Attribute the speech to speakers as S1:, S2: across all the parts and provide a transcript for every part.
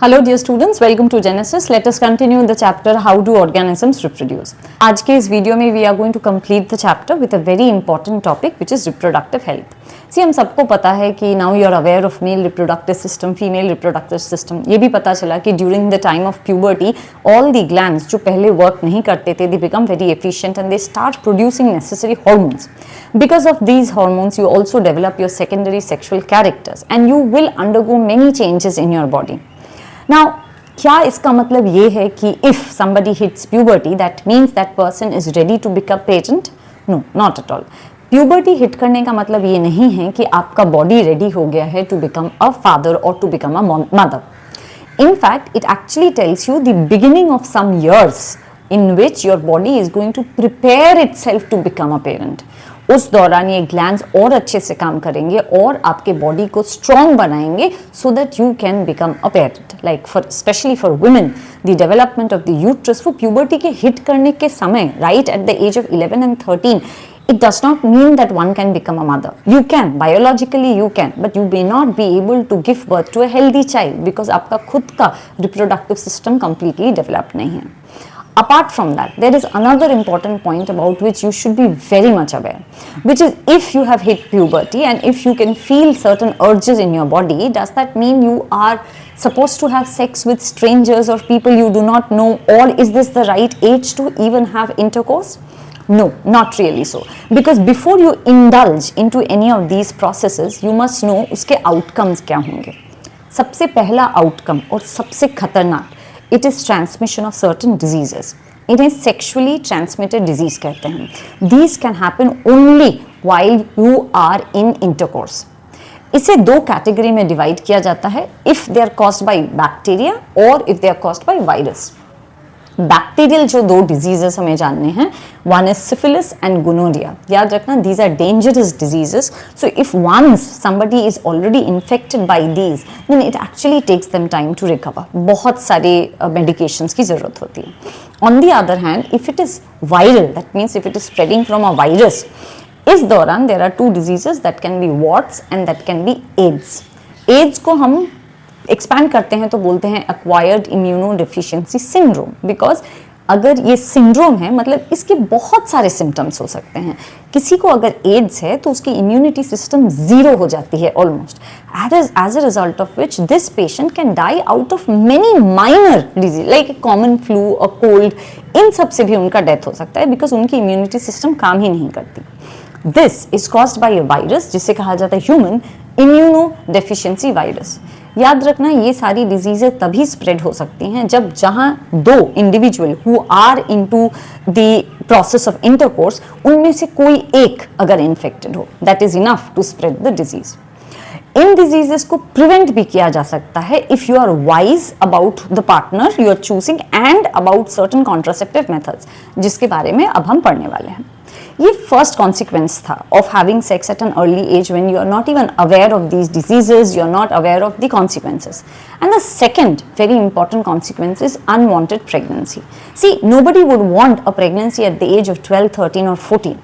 S1: Hello dear students, welcome to Genesis. Let us continue the chapter How do organisms reproduce. आज के इस video में we are going to complete the chapter with a very important topic which is reproductive health. See, हम सबको पता है कि now you are aware of male reproductive system, female reproductive system. ये भी पता चला कि during the time of puberty, all the glands जो पहले work नहीं करते थे, they become very efficient and they start producing necessary hormones. Because of these hormones, you also develop your secondary sexual characters and you will undergo many changes in your body. Now, क्या इसका मतलब ये है कि if somebody hits puberty, that means that person is ready to become parent? No, not at all. Puberty hit करने का मतलब ये नहीं है कि आपका body ready हो गया है to become a father or to become a mother. In fact, it actually tells you the beginning of some years in which your body is going to prepare itself to become a parent. उस दौरान ये glands और अच्छे से काम करेंगे और आपके बॉडी को स्ट्रॉन्ग बनाएंगे so that you can become a parent. Like for specially for women the development of the uterus वो प्यूबर्टी के हिट करने के समय right at the age of 11 and 13 it does not mean that one can become a mother. You can, biologically you can, but you may not be able to give birth to a healthy child because आपका खुद का reproductive system completely developed नहीं है. Apart from that, there is another important point about which you should be very much aware, which is if you have hit puberty and if you can feel certain urges in your body, does that mean you are supposed to have sex with strangers or people you do not know, or is this the right age to even have intercourse? No, not really so. Because before you indulge into any of these processes, you must know उसके outcomes क्या होंगे. सबसे पहला outcome और सबसे खतरनाक, it is transmission of certain diseases. It is sexually transmitted disease कहते हैं. These can happen only while you are in intercourse. इसे दो कैटेगरी में डिवाइड किया जाता है, if they are caused by bacteria or if they are caused by virus. Bacterial जो दो डिजीजेस हमें जानने हैं, one is syphilis and gonorrhoea. याद रखना, these are dangerous diseases. So if once somebody is already infected by these, then it actually takes them time to recover. बहुत सारे medications की जरूरत होती है. On the other hand, if it is viral, that means if it is spreading from a virus, इस दौरान there are two diseases that can be warts and that can be AIDS. AIDS को हम expand करते हैं तो बोलते हैं acquired immunodeficiency syndrome. Because अगर ये सिंड्रोम है मतलब इसके बहुत सारे सिम्टम्स हो सकते हैं. किसी को अगर एड्स है तो उसकी इम्यूनिटी सिस्टम जीरो हो जाती है almost, as a result of which this patient can die out of many minor disease like common flu और कोल्ड. इन सब से भी उनका डेथ हो सकता है बिकॉज उनकी इम्यूनिटी सिस्टम काम ही नहीं करती. This is caused by a virus जिसे कहा जाता है ह्यूमन इम्यूनो डेफिशिएंसी वायरस. याद रखना, ये सारी डिजीजेज तभी स्प्रेड हो सकती हैं जब जहां दो individual who are into the process of intercourse, उनमें से कोई एक अगर इन्फेक्टेड हो, that is enough to spread the disease. इन डिजीजेस को प्रिवेंट भी किया जा सकता है if you are wise about the partner you are choosing and about certain contraceptive methods, जिसके बारे में अब हम पढ़ने वाले हैं. ये फर्स्ट कॉन्सिक्वेंस था of having sex at an early age when you are not even aware of these diseases, you are not aware of the consequences. And the second very important consequence is unwanted pregnancy. See, nobody would want a pregnancy at the age of 12, 13 or 14.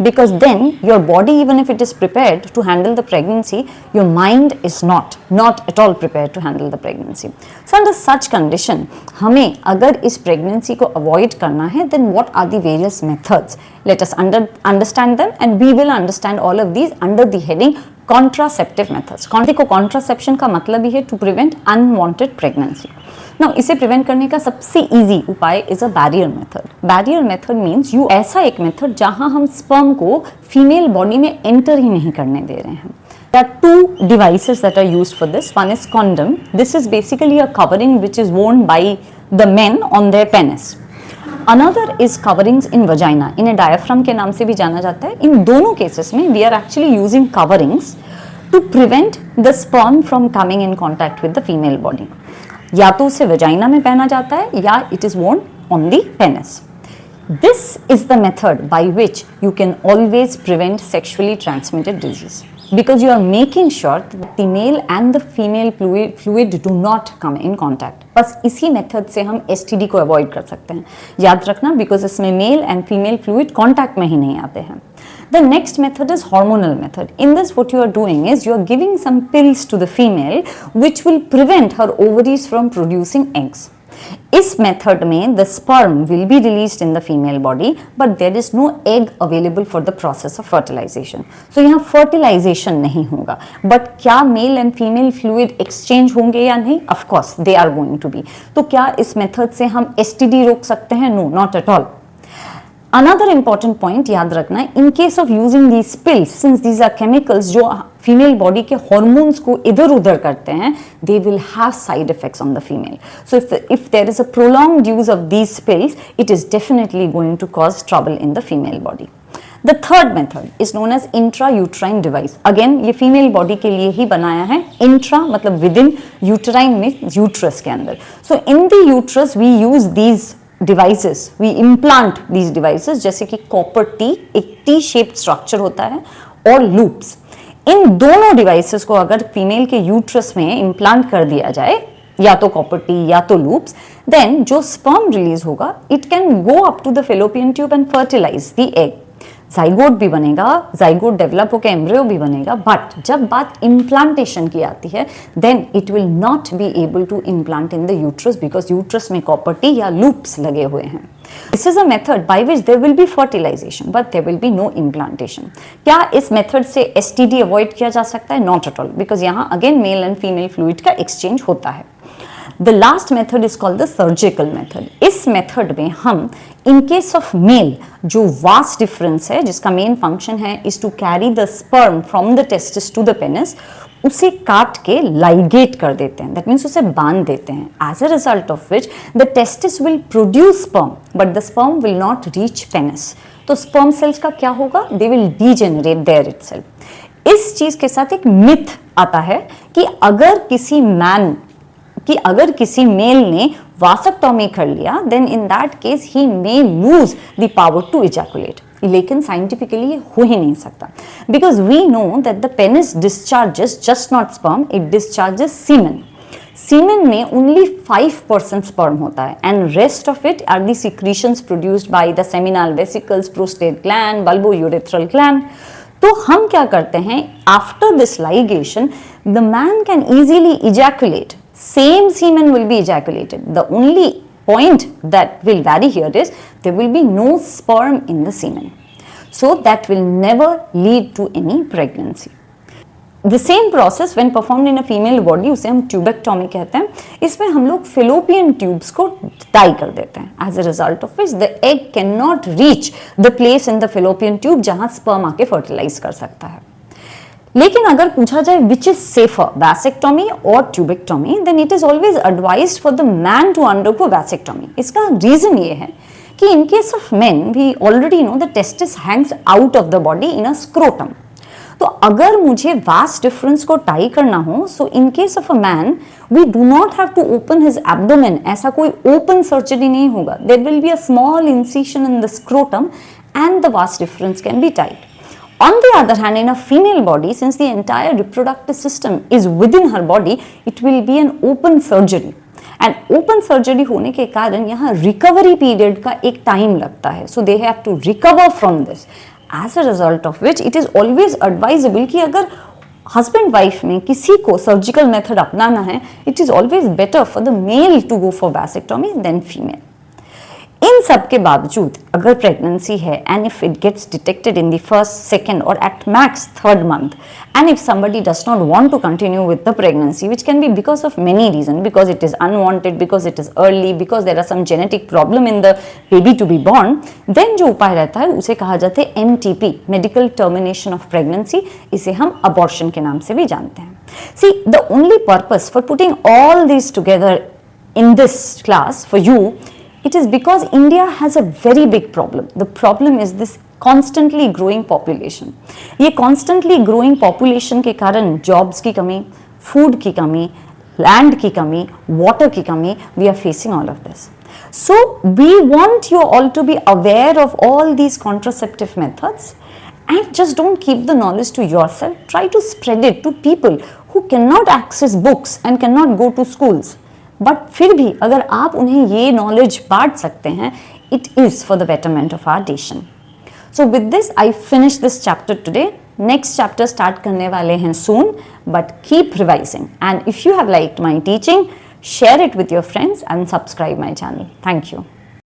S1: Because then your body, even if it is prepared to handle the pregnancy, your mind is not at all prepared to handle the pregnancy. So under such condition, हमें अगर इस pregnancy को avoid करना है, then what are the various methods? Let us understand them and we will understand all of these under the heading contraceptive methods. देखो, contraception का मतलब ही है to prevent unwanted pregnancy. Now, इसे प्रिवेंट करने का सबसे इजी उपाय is a barrier method. Barrier method means you ऐसा एक मेथड जहां हम स्पर्म को फीमेल बॉडी में एंटर ही नहीं करने दे रहे हैं. There are two devices that are used for this. One is condom. This is basically a covering which is worn by the men on their penis. Another is coverings in vagina. इन्हें diaphragm के नाम से भी जाना जाता है. इन दोनों cases में we are actually using coverings to prevent the sperm from coming in contact with the female body. या तो उसे वजाइना में पहना जाता है या it is worn on the penis. This is the method by which you can always prevent sexually transmitted disease because you are making sure that the male and the female fluid do not come in contact. बस इसी method से हम STD को avoid कर सकते हैं. याद रखना, बिकॉज इसमें mail and female fluid contact में ही नहीं आते हैं. The next method is hormonal method. In this, what you are doing is you are giving some pills to the female which will prevent her ovaries from producing eggs. इस method में the sperm will be released in the female body but there is no egg available for the process of fertilization. सो यहाँ fertilization नहीं होगा, but क्या male and female fluid exchange होंगे या नहीं? Of course they are going to be. तो क्या इस मेथड से हम एसटीडी रोक सकते हैं? No, not at all. Another important point याद रखना है, in case of using these pills, since these are chemicals जो फीमेल बॉडी के हॉर्मोन्स को इधर उधर करते हैं, they will have side effects on the female. So if there is a prolonged use of these pills, it is definitely going to cause trouble in the female body. The third method is known as intrauterine device. Again ये female body के लिए ही बनाया है. Intra मतलब within, uterine में uterus के अंदर. So in the uterus we use these devices, we implant these devices जैसे कि कॉपर टी, एक टी शेप्ड स्ट्रक्चर होता है, और लूप्स. इन दोनों डिवाइसेस को अगर फीमेल के यूट्रस में इम्प्लांट कर दिया जाए, या तो कॉपर टी या तो लूप्स, देन जो स्पर्म रिलीज होगा it can go up to the fallopian tube and fertilise the egg. Zygote भी बनेगा, जाइगोट डेवलप होकर एम्ब्रियो भी बनेगा, बट जब बात इम्प्लांटेशन की आती है then it will not be able to implant in the uterus because uterus में कॉपर टी या लूप्स लगे हुए हैं. This is a method by which there will be fertilisation but there will be no implantation. क्या इस method से STD avoid किया जा सकता है? नॉट एट ऑल, बिकॉज यहाँ again mail and female fluid का एक्सचेंज होता है. The last method is called the surgical method. इस मेथड में हम in case of male जो vast difference है, जिसका मेन फंक्शन है is to carry the sperm from the testis to the penis, उसे काट के लाइगेट कर देते हैं. That means उसे बांध देते हैं. As a result of which the testis will produce sperm, but the sperm will not reach penis. तो sperm cells का क्या होगा? They will degenerate there itself. इस चीज के साथ एक मिथ आता है कि अगर किसी मेल ने वासक्टोमी कर लिया then in that case he may lose the power to ejaculate. लेकिन साइंटिफिकली ये हो ही नहीं सकता, because we know that the penis discharges just not sperm, it discharges semen. Semen में ओनली 5% स्पर्म होता है and rest of it are the secretions produced by the seminal vesicles, prostate gland, bulbourethral gland. तो हम क्या करते हैं, after this ligation the man can easily ejaculate. Same semen will be ejaculated. The only point that will vary here is there will be no sperm in the semen. So that will never lead to any pregnancy. The same process when performed in a female body उसे हम tubectomy कहते हैं. इसमें हम लोग fallopian tubes को tie कर देते हैं. As a result of which the egg cannot reach the place in the fallopian tube जहाँ स्पर्म आके फर्टिलाइज कर सकता है. लेकिन अगर पूछा जाए विच इज सेफर, वैसेक्टोमी और tubectomy, then it is always advised for the man to undergo vasectomy. इसका रीजन ये है कि in case of men we already know the testis hangs out of the body in a scrotum. तो अगर मुझे vas deferens को tie करना हो, so in case of a man we do not have to open his abdomen. ऐसा कोई open surgery नहीं होगा. There will be a small incision in the scrotum and the vas deferens can be tied. On the other hand, in a female body, since the entire reproductive system is within her body, it will be an open surgery. And open surgery होने के कारण यहाँ recovery period का एक time लगता है. So they have to recover from this. As a result of which, it is always advisable कि अगर husband wife में किसी को surgical method अपनाना है, it is always better for the male to go for vasectomy than female. इन सब के बावजूद अगर प्रेगनेंसी है and if it gets detected in the first, second और at max third month, and if somebody does not want to continue with the pregnancy, which can be because of many reasons, because it is unwanted, because it is early, because there are some genetic problem in the baby to be born, then जो उपाय रहता है उसे कहा जाता है MTP, Medical Termination of Pregnancy. इसे हम abortion के नाम से भी जानते हैं. See, the only purpose for putting all these together in this class for you, it is because India has a very big problem. The problem is this constantly growing population. ये constantly growing population के कारण jobs की कमी, food की कमी, land की कमी, water की कमी, we are facing all of this. So we want you all to be aware of all these contraceptive methods and just don't keep the knowledge to yourself. Try to spread it to people who cannot access books and cannot go to schools. But फिर भी अगर आप उन्हें ये knowledge बांट सकते हैं, it is for the betterment of our nation. So with this, I finish this chapter today. Next chapter start करने वाले हैं soon, but keep revising. And if you have liked my teaching, share it with your friends and subscribe my channel. Thank you.